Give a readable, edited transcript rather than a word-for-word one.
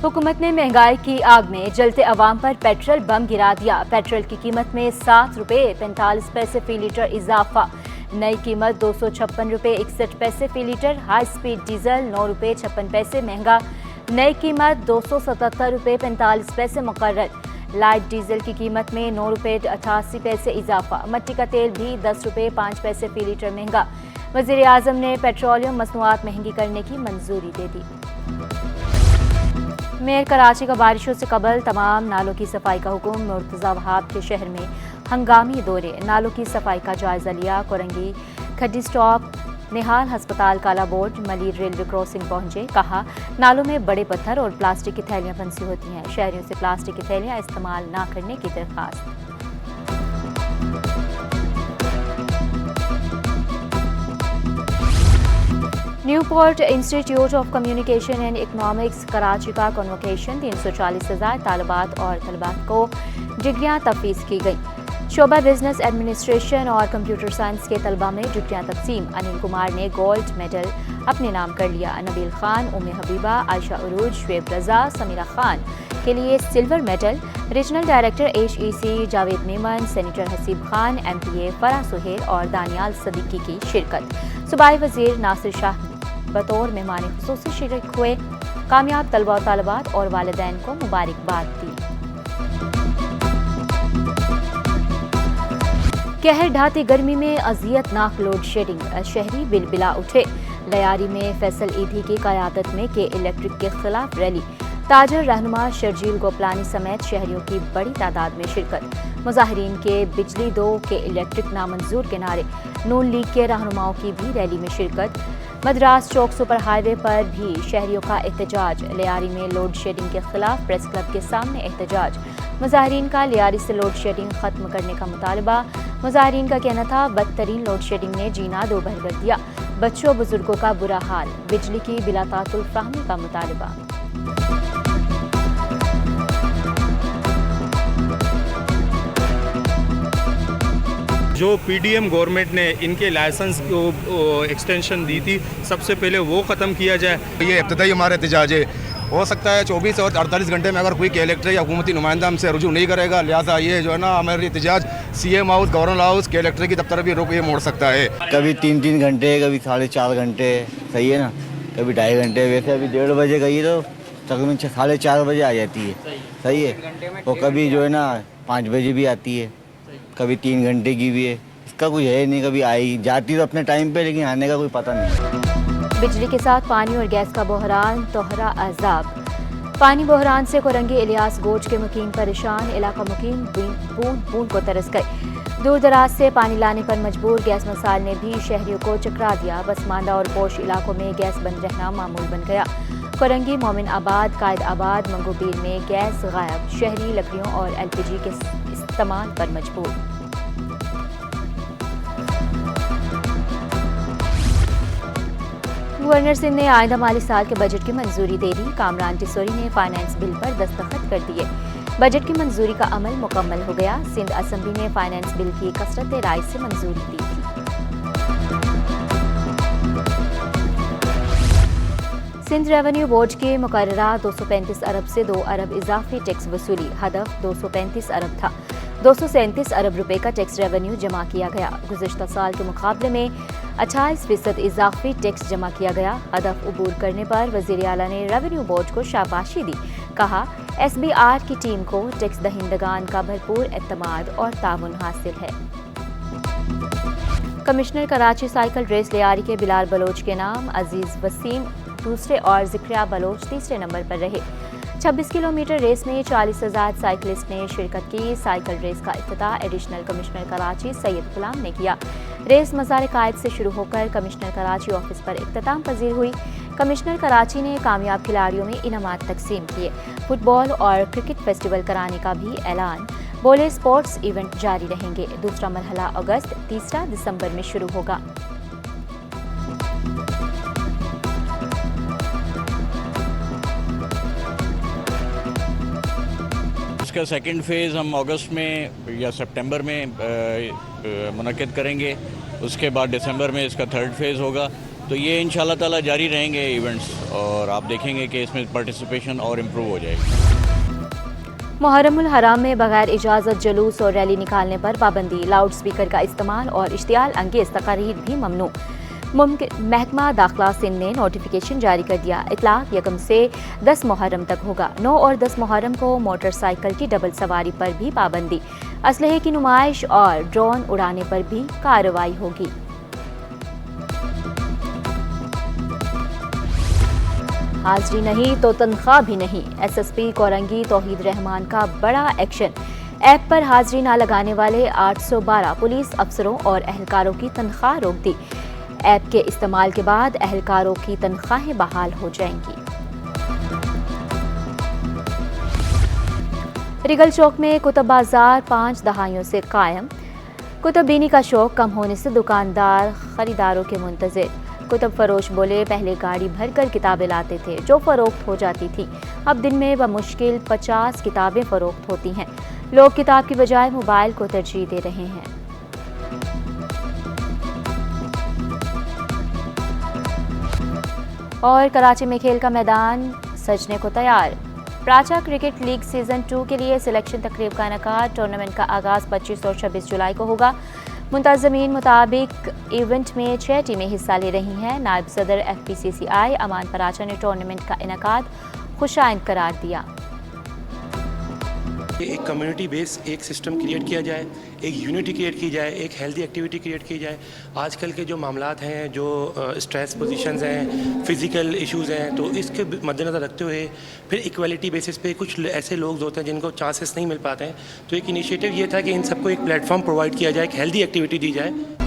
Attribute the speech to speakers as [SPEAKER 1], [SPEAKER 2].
[SPEAKER 1] हुकूमत ने महंगाई की आग में जलते अवाम पर पेट्रोल बम गिरा दिया। पेट्रोल की कीमत में 7 रुपये 45 पैसे फी लीटर इजाफा। नई कीमत 256 रुपये 61 पैसे फी लीटर। हाई स्पीड डीजल 9 रुपये 56 पैसे महंगा। नई कीमत 277 रुपये 45 पैसे मुकर्रर। लाइट डीजल की कीमत में 9 रुपये 88 पैसे इजाफा। मट्टी का तेल भी 10 रुपये 5 पैसे फी लीटर महंगा। वज़ीर आज़म ने पेट्रोलियम मसनूआत महंगी करने की मंजूरी दे दी। मेयर कराची का बारिशों से कबल तमाम नालों की सफाई का हुक्म। मुर्तज़ा वहाब के शहर में हंगामी दौरे, नालों की सफाई का जायजा लिया। कोरंगी खड्डी स्टॉप, निहाल हस्पताल, काला बोर्ड, मलिर रेलवे क्रॉसिंग पहुंचे। कहा, नालों में बड़े पत्थर और प्लास्टिक की थैलियां फंसी होती हैं। शहरियों से प्लास्टिक की थैलियां इस्तेमाल न करने की दरख्वास्त। Newport institute of communication and economics Karachi का कन्वोकेशन 340,000 तालिबात और तलबात को डिग्रियां तफवीज़ की गई। शोबा बिजनेस एडमिनिस्ट्रेशन और कंप्यूटर साइंस के तलबा में डिग्रियां तकसीम। अनिल कुमार ने गोल्ड मेडल अपने नाम कर लिया। नबील खान, उम्मे हबीबा, आयशा उरूज, शुएब रजा, समीरा खान के लिए silver medal. Regional director HEC Javed Memon, senator Haseeb Khan, MPA Farah Suhail और दानियाल सदीकी की शिरकत। सूबाई वजीर नासिर शाह बतौर मेहमान खुसूसी शरीक हुए। कामयाब तलबा और तालिबात और वालिदैन को मुबारकबाद दी। कहर ढाती गर्मी में अजियतनाक लोड शेडिंग, शहरी बिलबिला उठे। लयारी में फैसल ईदी की क़यादत में के इलेक्ट्रिक के खिलाफ रैली। ताजर रहनुमा शर्जील गोपलानी समेत शहरियों की बड़ी तादाद में शिरकत। मुजाहिरीन के बिजली दो के इलेक्ट्रिक नामंजूर के नारे। नून लीग के रहनुमाओं की भी रैली में शिरकत। मद्रास चौक सुपर हाईवे पर भी शहरियों का एहतजाज। लियारी में लोड शेडिंग के खिलाफ प्रेस क्लब के सामने एहतजाज। मुजाहिरीन का लियारी से लोड शेडिंग खत्म करने का मुतालबा। मुजाहिरीन का कहना था, बदतरीन लोड शेडिंग ने जीना दोभर कर दिया। बच्चों बुजुर्गों का बुरा हाल। बिजली की बिलातातुल फ्राहमी का मुतालबा।
[SPEAKER 2] जो PDM गवर्नमेंट ने इनके लाइसेंस को एक्सटेंशन दी थी, सबसे पहले वो ख़त्म किया जाए।
[SPEAKER 3] ये इब्तदाई हमारे एहतजाज है। हो सकता है 24 और 48 घंटे में अगर कोई कलेक्टर या हुकूमती नुमाइंदा हमसे रुजू नहीं करेगा, लिहाजा ये जो है ना हमारे एहतजाज CM house, governor house, collector की दफ्तर भी रोक ये मोड़ सकता है।
[SPEAKER 4] कभी 3-3 घंटे, कभी 4.5 घंटे, सही है ना, कभी 2.5 घंटे। वैसे अभी 1:30 बजे गई तो तकरीबन 4:30 बजे आ जाती है, सही है। और कभी जो है ना 5 बजे भी आती है, कभी 3 घंटे की भी है। इसका कुछ है नहीं, कभी आई जाती तो अपने टाइम पे, लेकिन आने का कोई पता नहीं।
[SPEAKER 1] बिजली के साथ पानी और गैस का बहरान, तोहरा अजाब। पानी बहरान से कोरंगी इलियास गोज के मुकीम परेशान। इलाका मुकीम बूंद बूंद को तरस गए। दूर दराज से पानी लाने पर मजबूर। गैस मसाल ने भी शहरियों को चकरा दिया। बसमांदा और पोश इलाकों में गैस बंद रहना मामूल बन गया। कोरंगी, मोमिन आबाद, कायद आबाद, मंगोबीर में गैस गायब। शहरी लकड़ियों और LPG के इस्तेमाल पर मजबूर। गवर्नर सिंध ने आइंदा माली साल के बजट की मंजूरी दे दी। कामरान टिसोरी ने फाइनेंस बिल पर दस्तखत कर दिए। बजट की मंजूरी का अमल मुकम्मल हो गया। सिंध असम्बली ने फाइनेंस बिल की कसरत राय से मंजूरी दी थी। सिंध रेवेन्यू बोर्ड के मुकर्ररा 235 अरब से 2 अरब इजाफी टैक्स वसूली। हदफ 235 अरब था। 237 अरब रुपए का टैक्स रेवेन्यू जमा किया गया। गुज़िश्ता साल के मुकाबले में 28% इजाफी टैक्स जमा किया गया। हदफ उबूर करने पर वज़ीर आला ने रेवेन्यू बोर्ड को शाबाशी दी। कहा, SBR की टीम को टैक्स दहिंदगान का भरपूर एतमाद और ताउन हासिल है। Commissioner Karachi cycle race Lyari के बिलाल बलोच के नाम। अजीज वसीम दूसरे और ज़िक्रिया बलोच तीसरे नंबर पर रहे। 26 किलोमीटर रेस में 40,000 साइकिलिस्ट ने शिरकत की। साइकिल रेस का इफ्तिताह एडिशनल कमिश्नर कराची सैयद गुलाम ने किया। रेस मज़ार कायद से शुरू होकर कमिश्नर कराची ऑफिस पर इख्तिताम पजीर हुई। कमिश्नर कराची ने कामयाब खिलाड़ियों में इनामात तकसीम किए। फुटबॉल और क्रिकेट फेस्टिवल कराने का भी ऐलान। बोले, स्पोर्ट्स इवेंट जारी रहेंगे। दूसरा मरहला अगस्त, तीसरा दिसंबर में शुरू होगा।
[SPEAKER 5] इसका सेकंड फेज़ हम अगस्त में या सितंबर में मुनक्किद करेंगे। उसके बाद दिसंबर में इसका थर्ड फेज़ होगा। तो ये इंशाल्लाह ताला जारी रहेंगे इवेंट्स, और आप देखेंगे कि इसमें पार्टिसिपेशन और इम्प्रूव हो जाएगी।
[SPEAKER 1] मुहर्रमुल हराम में बगैर इजाज़त जुलूस और रैली निकालने पर पाबंदी, लाउड स्पीकर का इस्तेमाल और इश्तियाल अंगेज तकारीर भी ममनू। महकमा दाखिला सिंध ने नोटिफिकेशन जारी कर दिया। इतलाक 1 से 10 मुहर्रम तक होगा। 9 और 10 मुहर्रम को मोटरसाइकिल की डबल सवारी पर भी पाबंदी, असलहे की नुमाइश और ड्रोन उड़ाने पर भी कार्रवाई होगी। हाजिरी नहीं तो तनख्वाह भी नहीं, SSP कोरंगी तौहीद रहमान का बड़ा एक्शन। ऐप पर हाजिरी न लगाने वाले 812 पुलिस अफसरों और एहलकारों की तनख्वाह रोक दी। ऐप के इस्तेमाल के बाद एहलकारों की तनख्वाहें बहाल हो जाएंगी। रिगल चौक में कुतुब बाजार 5 दहाइयों से कायम। कुतुब बीनी का शौक कम होने से दुकानदार खरीदारों के मुंतजिर। कुतुब फरोश बोले, पहले गाड़ी भरकर किताबें लाते थे जो फरोख्त हो जाती थी, अब दिन में बमुश्किल 50 किताबें फरोख्त होती हैं। लोग किताब की बजाय मोबाइल को तरजीह दे रहे हैं। और कराची में खेल का मैदान सजने को तैयार। प्राचा क्रिकेट लीग सीजन 2 के लिए सिलेक्शन तकरीब का इनेकाद। टूर्नामेंट का आगाज़ 25 और 26 जुलाई को होगा। मुंतज़मीन मुताबिक इवेंट में 6 टीमें हिस्सा ले रही हैं। नायब सदर FPCCI अमान पराचा ने टूर्नामेंट का इनेकाद खुशाइंद करार दिया।
[SPEAKER 6] एक कम्युनिटी बेस एक सिस्टम क्रिएट किया जाए, एक यूनिटी क्रिएट की जाए, एक हेल्दी एक्टिविटी क्रिएट की जाए। आजकल के जो मामलात हैं, जो स्ट्रेस पोजीशंस हैं, फिज़िकल इश्यूज़ हैं, तो इसके मद्देनज़र रखते हुए फिर इक्वलिटी बेसिस पे कुछ ऐसे लोग होते हैं जिनको चांसेस नहीं मिल पाते हैं, तो एक इनिशिएटिव ये था कि इन सबको एक प्लेटफॉर्म प्रोवाइड किया जाए, एक हेल्दी एक्टिविटी दी जाए।